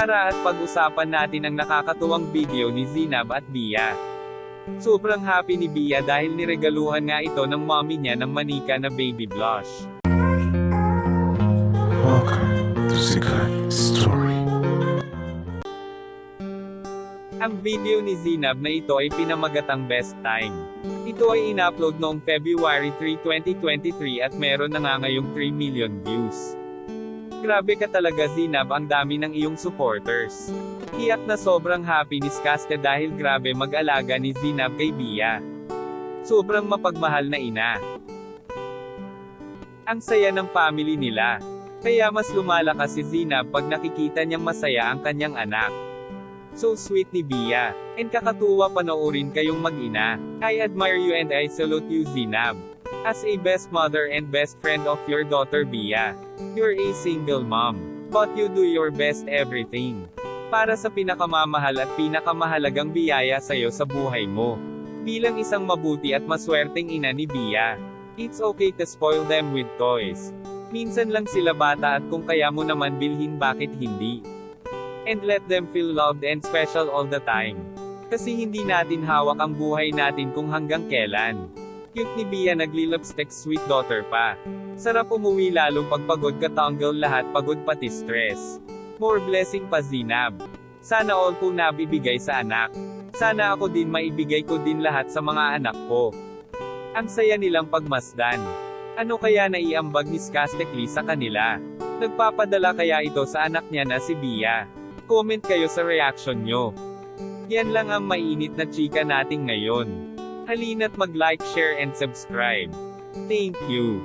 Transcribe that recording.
Tara at pag-usapan natin ang nakakatuwang video ni Zinab at Bia. Sobrang happy ni Bia dahil niregaluhan nga ito ng mommy niya ng manika na baby blush. Welcome to Sikat Story. Ang video ni Zinab na ito ay pinamagatang best time. Ito ay in-upload noong February 3, 2023 at meron na nga ngayong 3 million views. Grabe ka talaga Zinab, ang dami ng iyong supporters. Tiyak na sobrang happy ni Skaste dahil grabe mag-alaga ni Zinab kay Bia. Sobrang mapagmahal na ina. Ang saya ng family nila. Kaya mas lumalakas si Zinab pag nakikita niyang masaya ang kanyang anak. So sweet ni Bia. And kakatuwa panoorin kayong mag-ina. I admire you and I salute you Zinab. As a best mother and best friend of your daughter Bia. You're a single mom. But you do your best everything. Para sa pinakamamahal at pinakamahalagang biyaya sa'yo sa buhay mo. Bilang isang mabuti at maswerteng ina ni Bia. It's okay to spoil them with toys. Minsan lang sila bata at kung kaya mo naman bilhin bakit hindi. And let them feel loved and special all the time. Kasi hindi natin hawak ang buhay natin kung hanggang kailan. Cute ni Bia, nagli-lipstick, sweet daughter pa. Sarap umuwi lalong pagpagod ka, tanggal lahat pagod pati stress. More blessing pa Zinab. Sana all po nabibigay sa anak. Sana ako din maibigay ko din lahat sa mga anak ko. Ang saya nilang pagmasdan. Ano kaya naiambag ni Skaste sa kanila? Nagpapadala kaya ito sa anak niya na si Bia? Comment kayo sa reaction nyo. Yan lang ang mainit na chika natin ngayon. Halina't mag-like, share and subscribe. Thank you.